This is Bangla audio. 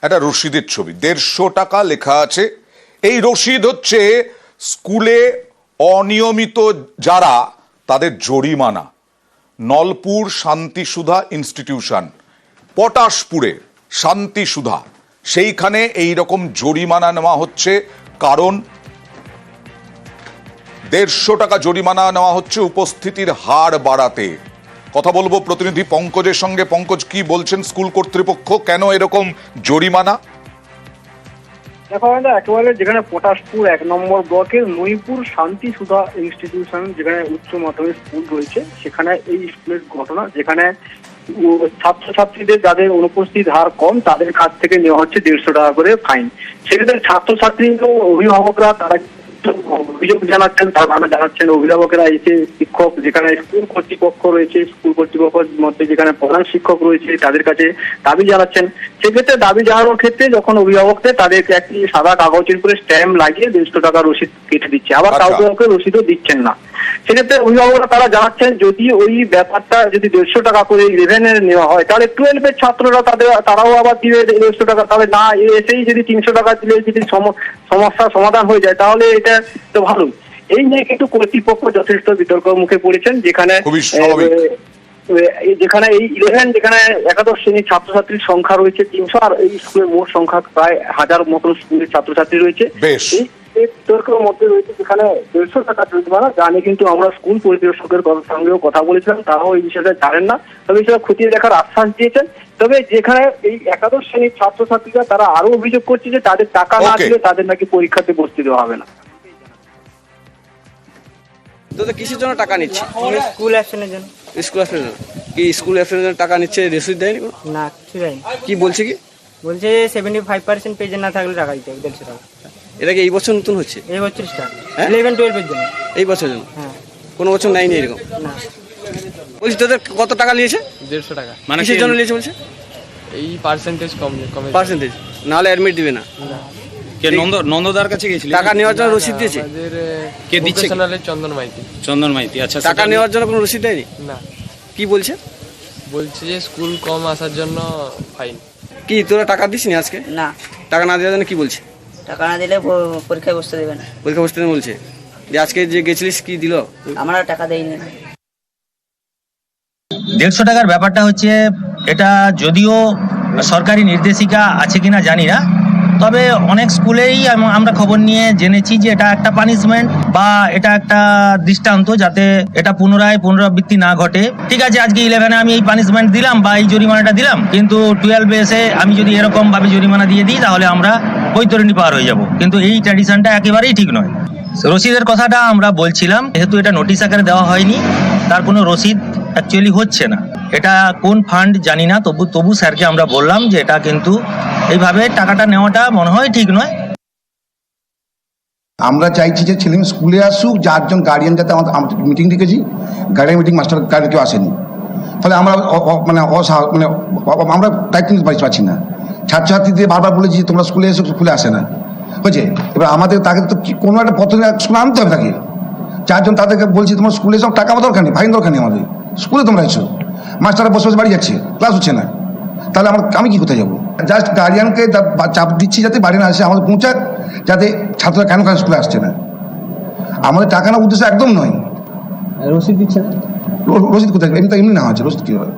একটা রসিদের ছবি, 150 টাকা লেখা আছে। এই রসিদ হচ্ছে স্কুলে অনিয়মিত যারা তাদের জরিমানা। নলপুর শান্তিসুধা ইনস্টিটিউশন, পটাশপুরে শান্তিসুধা, সেইখানে এই রকম জরিমানা নেওয়া হচ্ছে। কারণ 150 টাকা জরিমানা নেওয়া হচ্ছে উপস্থিতির হার বাড়াতে। কথা বলবো প্রতিনিধি পঙ্কজের সঙ্গে। পঙ্কজ, কি বলছেন স্কুল কর্তৃপক্ষ, কেন এরকম জরিমানা? দেখো একেবারে যেখানে পটাশপুর 1 নম্বর ব্লকের মহিপুর শান্তিসুধা ইনস্টিটিউশন, যেখানে উচ্চ মাধ্যমিক স্কুল রয়েছে, সেখানে এই স্কুলের ঘটনা, যেখানে ছাত্রছাত্রীদের যাদের অনুপস্থিত হার কম তাদের কাছ থেকে নেওয়া হচ্ছে 150 টাকা করে ফাইন। সেক্ষেত্রে ছাত্রছাত্রী অভিভাবকরা তারা অভিযোগ জানাচ্ছেন, তারা জানাচ্ছেন অভিভাবকেরা এসে শিক্ষক, যেখানে স্কুল কর্তৃপক্ষ রয়েছে, স্কুল কর্তৃপক্ষের মধ্যে যেখানে প্রধান শিক্ষক রয়েছে, তাদের কাছে দাবি জানাচ্ছেন। সেক্ষেত্রে দাবি জানানোর ক্ষেত্রে যখন অভিভাবকদের তাদেরকে একটি সাদা কাগজের উপরে স্ট্যাম্প লাগিয়ে 150 টাকা রসিদ কেটে দিচ্ছে, আবার কাউকে রসিদও দিচ্ছেন না। সেক্ষেত্রে অভিভাবকরা তারা জানাচ্ছেন যদি ওই ব্যাপারটা যদি 150 টাকা করে 11 নেওয়া হয়, তাহলে 12 এর ছাত্ররা তারাও আবার দিবে 150 টাকা। তাহলে না এসেই যদি 300 টাকা দিলে যদি সমস্যার সমাধান হয়ে যায়, তাহলে এটা তো ভালো। এই নিয়ে কিন্তু কর্তৃপক্ষ যথেষ্ট বিতর্ক মুখে পড়েছেন, যেখানে এই 11 যেখানে একাদশ শ্রেণীর ছাত্রছাত্রীর সংখ্যা রয়েছে 300, আর এই স্কুলের মোট সংখ্যা প্রায় 1000 মতো স্কুলের ছাত্রছাত্রী রয়েছে। এই বিতর্কের মধ্যে রয়েছে যেখানে 150 টাকা জরিমানা, জানি কিন্তু আমরা স্কুল পরিদর্শকের সঙ্গেও কথা বলেছিলাম, তারাও এই বিষয়টা জানেন না, তবে এই বিষয়ে খতিয়ে দেখার আশ্বাস দিয়েছেন। তবে যেখানে এই একাদশ শ্রেণীর ছাত্রছাত্রীরা তারা আরো অভিযোগ করছে যে তাদের টাকা না দিলে তাদের নাকি পরীক্ষাতে বসতে দেওয়া হবে না। তোদের কিসের জন্য টাকা নিচ্ছে? স্কুল অ্যাবসেন্টের জন্য। স্কুল অ্যাবসেন্টের জন্য? কি স্কুল অ্যাবসেন্টের জন্য টাকা নিচ্ছে, রসিদ দেয়নি? না, কিছু দেয়নি। কি বলছে? কি বলছে 75% পেজে না থাকলে টাকা দিতে হবে 150 টাকা। এটা কি এই বছর নতুন হচ্ছে? এই বছর স্টার্ট 11-12 এর জন্য। এই বছরের জন্য? হ্যাঁ। কোনো বছর নেয়নি এরকম? না। বলছি তোদের কত টাকা নিয়েছে? 150 টাকা। মানে কিসের জন্য নিয়েছে বলছে? এই পার্সেন্টেজ কম। পার্সেন্টেজ না হলে অ্যাডমিট দিবে না? কে নন্দদার কাছে গিয়েছিল? টাকা নেওয়ার জন্য রসিদ দিয়েছে? কে দিচ্ছে? চন্দন মাইতি। চন্দন মাইতি। আচ্ছা, টাকা নেওয়ার জন্য কোনো রসিদ দেয়নি? না। কি বলছে? বলছে যে স্কুল কম আসার জন্য ফাইন। কি তোরা টাকা দিসনি আজকে? না। টাকা না দেওয়ার জন্য কি বলছে? টাকা না দিলে পরীক্ষায় বসতে দেবে না। পরীক্ষা বসতে বলছে। যে আজকে যে গেছিলিস কি দিল? আমরা টাকা দেইনি। 150 টাকার ব্যাপারটা হচ্ছে, এটা যদিও সরকারি নির্দেশিকা আছে কিনা জানি না, তবে অনেক স্কুলেই আমরা খবর নিয়ে জেনেছি যে এটা একটা পানিশমেন্ট বা এটা একটা দৃষ্টান্ত, যাতে এটা পুনরাবৃত্তি না ঘটে। ঠিক আছে, আজকে 11-এ আমি এই পানিশমেন্ট দিলাম বা এই জরিমানাটা দিলাম, কিন্তু 12-এ এসে আমি যদি এরকম ভাবে জরিমানা দিয়ে দিই তাহলে আমরা বৈতরণী পার হয়ে যাব। কিন্তু এই ট্র্যাডিশনটা একেবারেই ঠিক নয়। রসিদের কথাটা আমরা বলছিলাম, যেহেতু এটা নোটিশ আকারে দেওয়া হয়নি, তার কোনো রসিদ অ্যাকচুয়ালি হচ্ছে না। এটা কোন ফান্ড জানি না, তবু স্যারকে আমরা বললাম যে এটা কিন্তু এইভাবে টাকাটা নেওয়াটা মনে হয় ঠিক নয়। আমরা চাইছি যে ছেলে স্কুলে আসুক, যারজন গার্ডিয়ান, যাতে আমাদের মিটিং ডেকেছি, গার্ডিয়ান মিটিং, মাস্টার গার্ডিয়ান কেউ আসেনি, ফলে আমরা আমরা দায়িত্ব নিতে পারছি না। ছাত্রছাত্রীদের বারবার বলেছি তোমরা স্কুলে এসো, স্কুলে আসে না, বুঝছে। এবার আমাদের তাকে তো কোনো একটা পথে স্কুলে আনতে হবে তাকে। চারজন তাদেরকে বলছি তোমরা স্কুলে এসো, টাকা দরকার নেই, ফাইন দরকার নেই, আমাদের স্কুলে তোমরা এসো। মাস্টাররা বসে বসে বাড়ি যাচ্ছে, ক্লাস হচ্ছে না, তাহলে আমি কি কোথায় যাবো? জাস্ট গার্ডিয়ানকে চাপ দিচ্ছি যাতে বাড়ি না আসে, আমাদের পৌঁছাক, যাতে ছাত্ররা কেন স্কুলে আসছে না। আমাদের টাকা না উদ্দেশ্য একদম নয়। রসিদ দিচ্ছে না? রসিদ কোথায়? এমনি না হচ্ছে, রসিদ কি হয়?